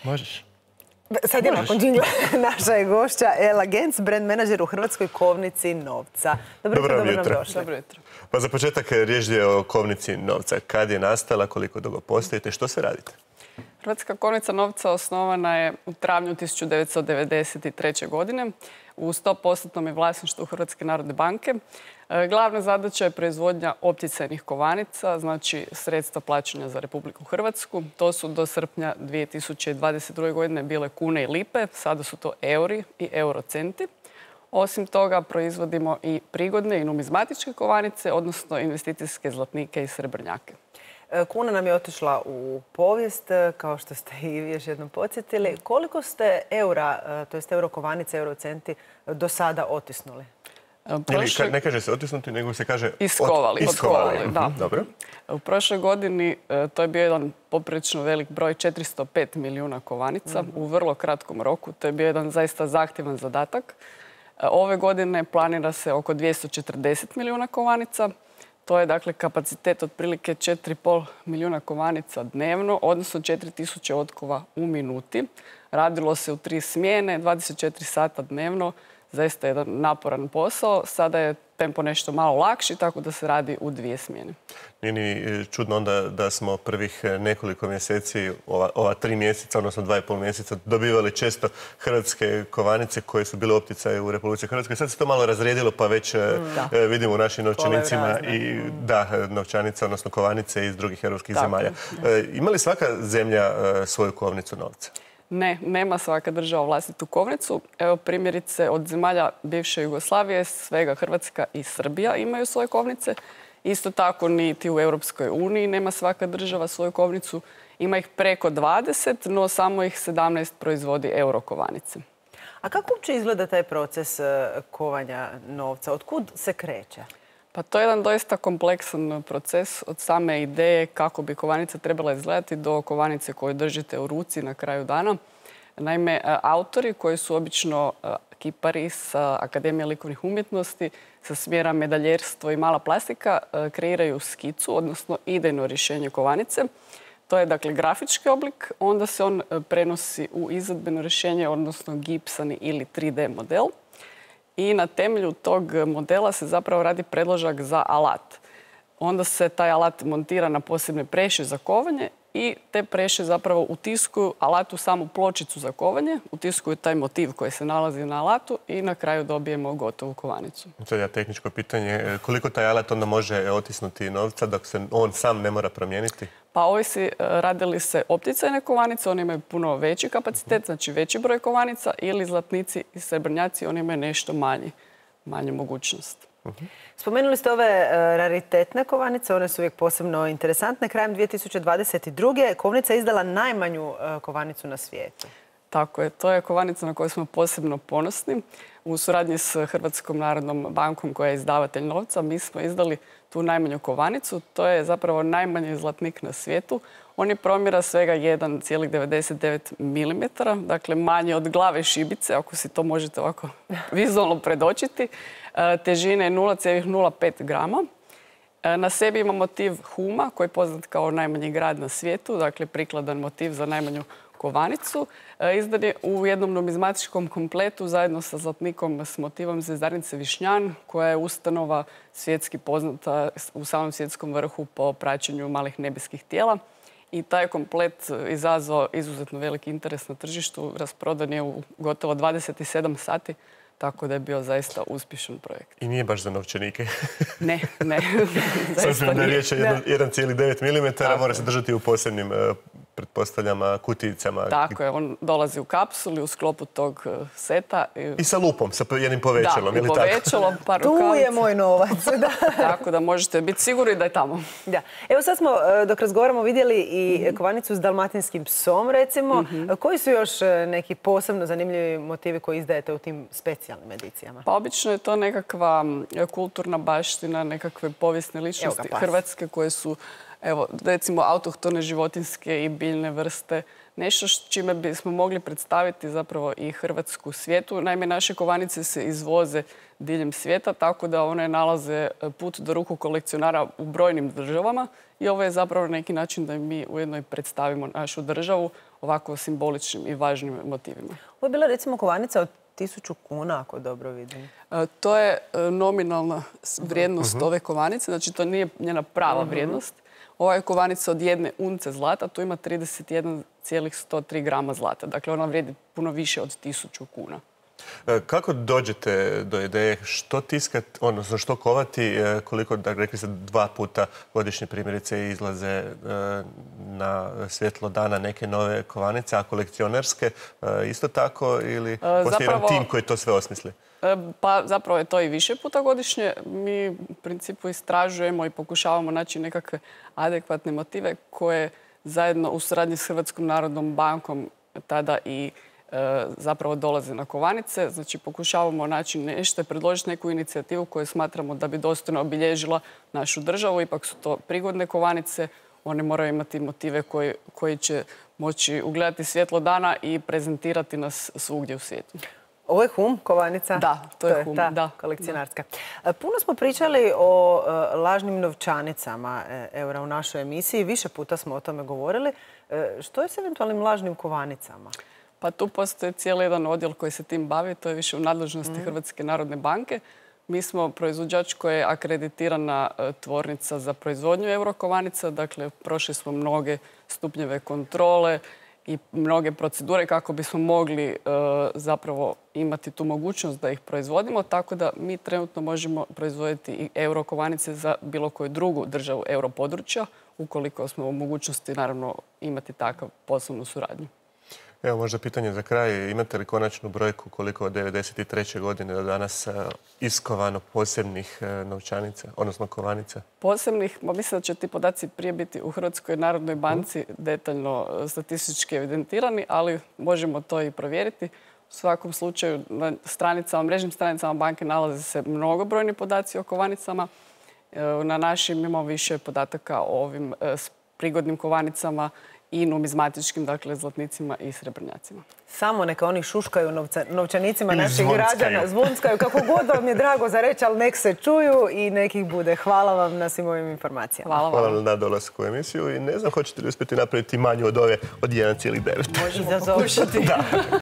Možeš. Sad je nakon džingla naša je gošća Ela Genc, brand menadžer u Hrvatskoj kovnici novca. Dobro nam došli. Dobro jutro. Pa za početak riječ je o kovnici novca. Kad je nastala, koliko dugo postojite, što sve radite? Hrvatska kovnica novca osnovana je u travnju 1993. godine u 100% vlasništvu Hrvatske narodne banke. Glavna zadaća je proizvodnja opticajnih kovanica, znači sredstva plaćanja za Republiku Hrvatsku. To su do srpnja 2022. godine bile kune i lipe, sada su to euri i eurocenti. Osim toga, proizvodimo i prigodne i numizmatičke kovanice, odnosno investicijske zlatnike i srebrnjake. Kuna nam je otišla u povijest, kao što ste i još jednom podsjetili. Koliko ste eura, to jest eurokovanice, eurocenti, do sada otisnuli? Ili ne kaže se otisnuti, nego se kaže iskovali. Da. Dobro. U prošloj godini to je bio jedan poprilično velik broj, 405 milijuna kovanica u vrlo kratkom roku. To je bio jedan zaista zahtjevan zadatak. Ove godine planira se oko 240 milijuna kovanica. To je dakle kapacitet otprilike 4,5 milijuna kovanica dnevno, odnosno 4000 otkova u minuti. Radilo se u 3 smjene, 24 sata dnevno. Zaista jedan naporan posao. Sada je tempo nešto malo lakši, tako da se radi u 2 smjene. Nije ni čudno onda da smo prvih nekoliko mjeseci, ova 3 mjeseca, odnosno 2,5 mjeseca, dobivali često hrvatske kovanice koje su bile opticaje u Republici Hrvatskoj. Sad se to malo razredilo, pa već vidimo u našim novčanicima i novčanice, odnosno kovanice iz drugih europskih zemalja. Ima li svaka zemlja svoju kovnicu novca? Ne, nema svaka država vlastitu kovnicu. Evo primjerice od zemalja bivše Jugoslavije, svega Hrvatska i Srbija imaju svoje kovnice. Isto tako niti u Europskoj uniji nema svaka država svoju kovnicu. Ima ih preko 20, no samo ih 17 proizvodi eurokovanice. A kako uopće izgleda taj proces kovanja novca? Otkud se kreće? Pa to je jedan doista kompleksan proces od same ideje kako bi kovanica trebala izgledati do kovanice koju držite u ruci na kraju dana. Naime, autori koji su obično kipari sa Akademije likovnih umjetnosti, sa smjera medaljerstvo i mala plastika, kreiraju skicu, odnosno idejno rješenje kovanice. To je dakle grafički oblik, onda se on prenosi u izvedbeno rješenje, odnosno gipsani ili 3D model. I na temelju tog modela se zapravo radi predložak za alat. Onda se taj alat montira na posebne preše za kovanje i te preše zapravo utiskuju alat u samu pločicu za kovanje, utiskuju taj motiv koji se nalazi na alatu i na kraju dobijemo gotovu kovanicu. To je tehničko pitanje. Koliko taj alat onda može otisnuti novca dok se on sam ne mora promijeniti? Pa ovisi radili se opticajne kovanice, one imaju puno veći kapacitet, znači veći broj kovanica, ili zlatnici i srebrnjaci, oni imaju nešto manju mogućnost. Spomenuli ste ove raritetne kovanice, one su uvijek posebno interesantne. Krajem 2022. kovnica je izdala najmanju kovanicu na svijetu. Tako je, to je kovanica na koju smo posebno ponosni. U suradnji s Hrvatskom narodnom bankom koja je izdavatelj novca, mi smo izdali tu najmanju kovanicu. To je zapravo najmanji zlatnik na svijetu. On je promjera svega 1,99 mm, dakle manji od glave šibice, ako si to možete ovako vizualno predočiti. Težine je 0,05 grama. Na sebi ima motiv huma, koji je poznat kao najmanji grad na svijetu, dakle prikladan motiv za najmanju kovanicu. Izdan je u jednom numizmatičkom kompletu zajedno sa zlatnikom s motivom zvjezdarice Višnjan, koja je ustanova svjetski poznata u samom svjetskom vrhu po praćenju malih nebeskih tijela. I taj komplet izazvao izuzetno veliki interes na tržištu. Rasprodan je u gotovo 27 sati, tako da je bio zaista uspješan projekt. I nije baš za novčanike. Ne. S obzirom da je riječ o 1,9 mm, mora se držati u posebnim pretpostavljama, kutijicama. Tako je, on dolazi u kapsuli u sklopu tog seta. I sa lupom, sa jednim povećalom, ili tako? Da, i povećalom, par rukavica. Tu je moj novac. Tako da možete biti sigurni da je tamo. Da. Evo sad smo, dok razgovaramo, vidjeli i kovanicu s dalmatinskim psom, recimo. Koji su još neki posebno zanimljivi motivi koji izdajete u tim specijalnim edicijama? Pa obično je to nekakva kulturna baština, nekakve povijesne ličnosti Hrvatske koje su, evo, recimo autohtone životinjske i biljne vrste, nešto čime bismo mogli predstaviti zapravo i Hrvatsku svijetu. Naime, naše kovanice se izvoze diljem svijeta, tako da one nalaze put do ruku kolekcionara u brojnim državama i ovo je zapravo neki način da mi ujedno i predstavimo našu državu, ovako simboličnim i važnim motivima. Ovo je bila recimo kovanica od 1000 kuna, ako dobro vidim. To je nominalna vrijednost ove kovanice, znači to nije njena prava vrijednost. Ova je kovanica od 1 unce zlata, tu ima 31,103 grama zlata. Dakle, ona vrijedi puno više od 1000 kuna. Kako dođete do ideje što tiskati, odnosno što kovati, koliko, da rekli ste, 2 puta godišnje primjerice izlaze na svjetlo dana neke nove kovanice, a kolekcionerske isto tako, ili postoji jedan tim koji to sve osmisli? Pa zapravo je to i više puta godišnje. Mi u principu istražujemo i pokušavamo naći nekakve adekvatne motive koje zajedno u suradnji s Hrvatskom narodnom bankom tada i zapravo dolaze na kovanice. Znači pokušavamo naći nešto, predložiti neku inicijativu koju smatramo da bi dostojno obilježila našu državu. Ipak su to prigodne kovanice. One moraju imati motive koji će moći ugledati svjetlo dana i prezentirati nas svugdje u svijetu. Ovo je hum, kovanica? Da, to je hum, da. Kolekcionarska. Puno smo pričali o lažnim novčanicama eura u našoj emisiji. Više puta smo o tome govorili. Što je s eventualnim lažnim kovanicama? Pa tu postoji cijeli jedan odjel koji se tim bavi. To je više u nadležnosti Hrvatske narodne banke. Mi smo proizvođač koji je akreditirana tvornica za proizvodnju eurokovanica. Dakle, prošli smo mnoge stupnjeve kontrole i mnoge procedure kako bismo mogli zapravo imati tu mogućnost da ih proizvodimo. Tako da mi trenutno možemo proizvoditi i eurokovanice za bilo koju drugu državu europodručja, ukoliko smo u mogućnosti, naravno, imati takav poslovnu suradnju. Evo možda pitanje za kraj. Imate li konačnu brojku koliko od 1993. godine do danas iskovano posebnih novčanica, odnosno kovanica? Posebnih, mislim da će ti podaci prije biti u Hrvatskoj narodnoj banci detaljno statistički evidentirani, ali možemo to i provjeriti. U svakom slučaju na mrežnim stranicama banke nalaze se mnogobrojni podaci o kovanicama. Na našim imamo više podataka o ovim prigodnim kovanicama i numizmatičkim, dakle, zlatnicima i srebrnjacima. Samo neka oni šuškaju novčanicima naših građana, zvunskaju, kako god vam je drago za reći, ali nek se čuju i nekih bude. Hvala vam na svim ovim informacijama. Hvala vam na dolasku u emisiju i ne znam, hoćete li uspjeti napraviti manju od ove od 1,9. Možemo pokušati.